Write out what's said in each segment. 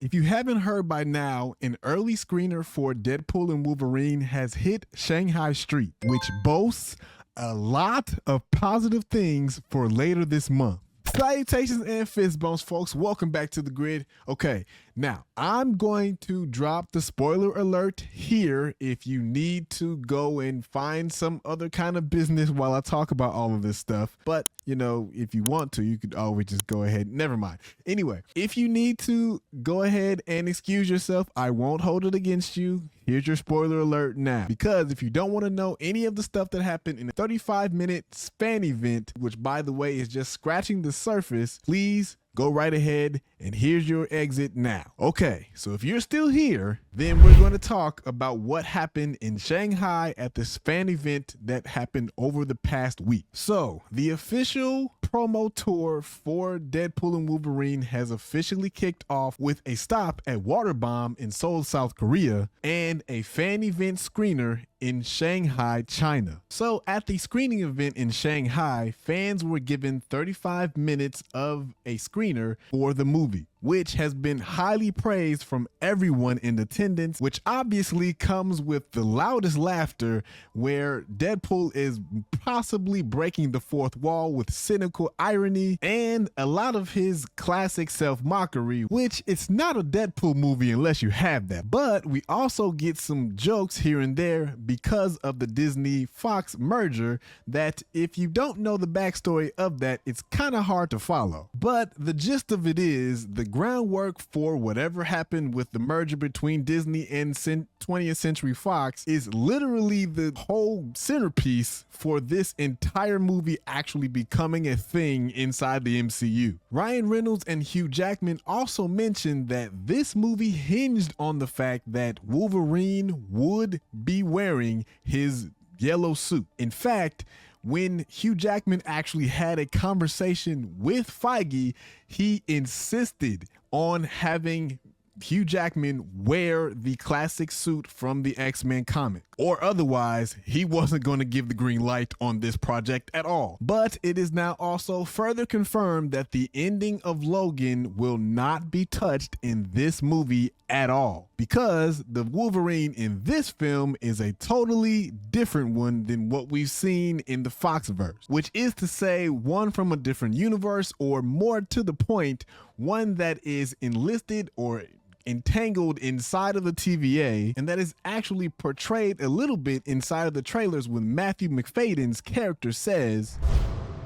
If you haven't heard by now, an early screener for Deadpool and Wolverine has hit Shanghai Street, which boasts a lot of positive things for later this month. Salutations and Fistbumps, folks. Welcome back to the grid. Okay, now I'm going to drop the spoiler alert here if you need to go and find some other kind of business while I talk about all of this stuff. But, you know, if you want to, you could always just go ahead. Never mind. Anyway, if you need to go ahead and excuse yourself, I won't hold it against you. Here's your spoiler alert now. Because if you don't want to know any of the stuff that happened in a 35-minute span event, which by the way is just scratching the surface, please go right ahead and here's your exit now. Okay, so if you're still here, then we're going to talk about what happened in Shanghai at this fan event that happened over the past week. So the official promo tour for Deadpool and Wolverine has officially kicked off with a stop at Waterbomb in Seoul, South Korea, and a fan event screener in Shanghai, China. So at the screening event in Shanghai, fans were given 35 minutes of a screener for the movie, which has been highly praised from everyone in attendance, which obviously comes with the loudest laughter, where Deadpool is possibly breaking the fourth wall with cynical irony and a lot of his classic self-mockery, which it's not a Deadpool movie unless you have that. But we also get some jokes here and there because of the Disney-Fox merger that, if you don't know the backstory of that, it's kind of hard to follow. But the gist of it is, the groundwork for whatever happened with the merger between Disney and 20th Century Fox is literally the whole centerpiece for this entire movie actually becoming a thing inside the MCU. Ryan Reynolds and Hugh Jackman also mentioned that this movie hinged on the fact that Wolverine would be wearing his yellow suit. In fact, when Hugh Jackman actually had a conversation with Feige, he insisted on having Hugh Jackman wear the classic suit from the X-Men comic, or otherwise he wasn't going to give the green light on this project at all. But it is now also further confirmed that the ending of Logan will not be touched in this movie at all, because the Wolverine in this film is a totally different one than what we've seen in the Foxverse, which is to say, one from a different universe, or more to the point, one that is enlisted or entangled inside of the TVA, and that is actually portrayed a little bit inside of the trailers when Matthew McFadden's character says,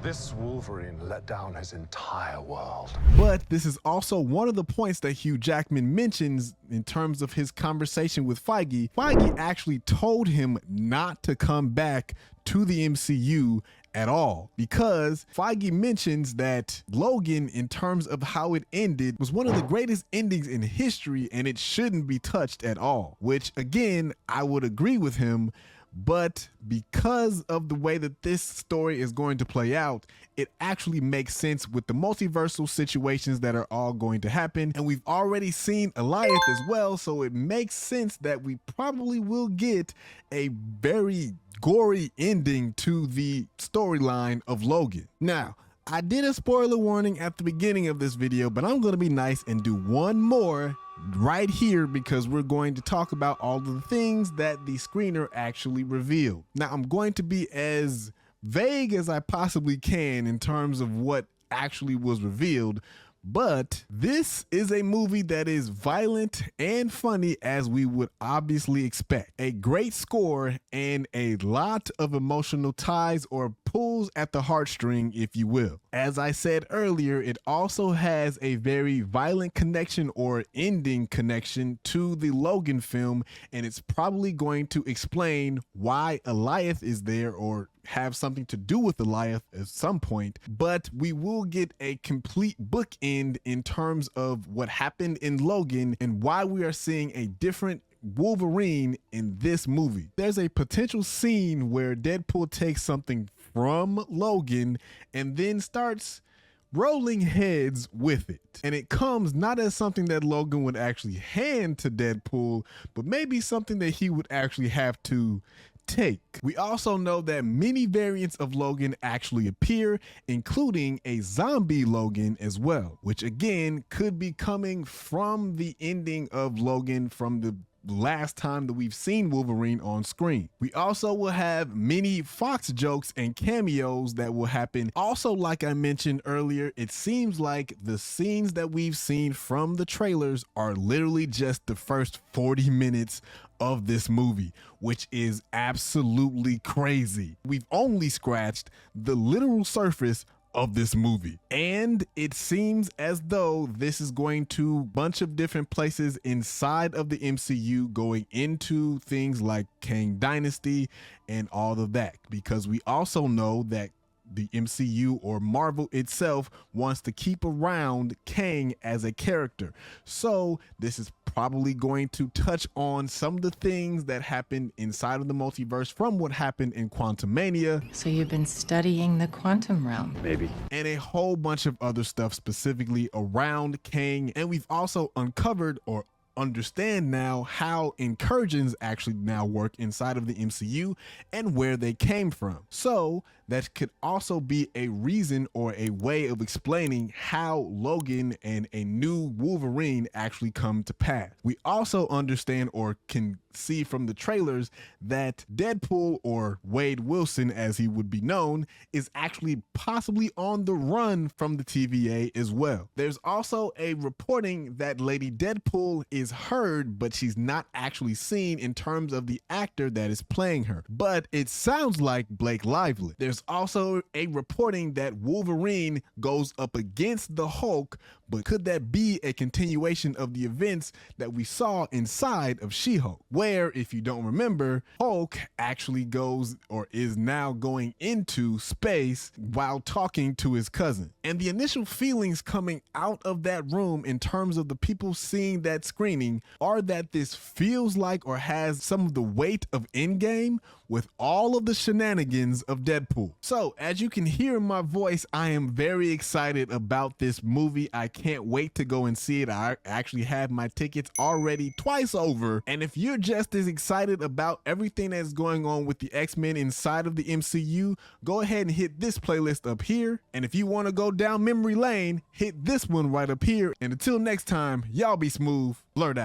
"This Wolverine let down his entire world." But this is also one of the points that Hugh Jackman mentions in terms of his conversation with Feige. Feige actually told him not to come back to the MCU at all, because Feige mentions that Logan, in terms of how it ended, was one of the greatest endings in history and it shouldn't be touched at all, which again, I would agree with him. But because of the way that this story is going to play out, it actually makes sense with the multiversal situations that are all going to happen. And we've already seen Goliath as well, so it makes sense that we probably will get a very gory ending to the storyline of Logan. Now, I did a spoiler warning at the beginning of this video, but I'm going to be nice and do one more right here, because we're going to talk about all of the things that the screener actually revealed. Now, I'm going to be as vague as I possibly can in terms of what actually was revealed, but this is a movie that is violent and funny, as we would obviously expect. A great score and a lot of emotional ties, or pulls at the heartstring, if you will. As I said earlier, it also has a very violent connection or ending connection to the Logan film, and it's probably going to explain why Goliath is there, or have something to do with Goliath at some point. But we will get a complete bookend in terms of what happened in Logan and why we are seeing a different Wolverine in this movie. There's a potential scene where Deadpool takes something from Logan and then starts rolling heads with it. And it comes not as something that Logan would actually hand to Deadpool, but maybe something that he would actually have to take. We also know that many variants of Logan actually appear, including a zombie Logan as well, which again could be coming from the ending of Logan from the last time that we've seen Wolverine on screen. We also will have many Fox jokes and cameos that will happen. Also, like I mentioned earlier, it seems like the scenes that we've seen from the trailers are literally just the first 40 minutes of this movie, which is absolutely crazy. We've only scratched the literal surface of this movie, and it seems as though this is going to a bunch of different places inside of the MCU, going into things like Kang Dynasty and all of that, because we also know that the MCU or Marvel itself wants to keep around Kang as a character. So this is probably going to touch on some of the things that happened inside of the multiverse from what happened in Quantumania. So you've been studying the quantum realm? Maybe. And a whole bunch of other stuff specifically around Kang. And we've also uncovered or understand now how incursions actually now work inside of the MCU and where they came from. So that could also be a reason or a way of explaining how Logan and a new Wolverine actually come to pass. We also understand or can see from the trailers that Deadpool, or Wade Wilson as he would be known, is actually possibly on the run from the TVA as well. There's also a reporting that Lady Deadpool is heard, but she's not actually seen in terms of the actor that is playing her. But it sounds like Blake Lively. There's also a reporting that Wolverine goes up against the Hulk, but could that be a continuation of the events that we saw inside of She-Hulk, where, if you don't remember, Hulk actually goes or is now going into space while talking to his cousin. And the initial feelings coming out of that room in terms of the people seeing that screening are that this feels like or has some of the weight of Endgame with all of the shenanigans of Deadpool. So as you can hear in my voice, I am very excited about this movie. I can't wait to go and see it. I actually have my tickets already twice over. And if you're just as excited about everything that's going on with the X-Men inside of the MCU, go ahead and hit this playlist up here. And if you want to go down memory lane, hit this one right up here. And until next time, y'all be smooth. Blurred out.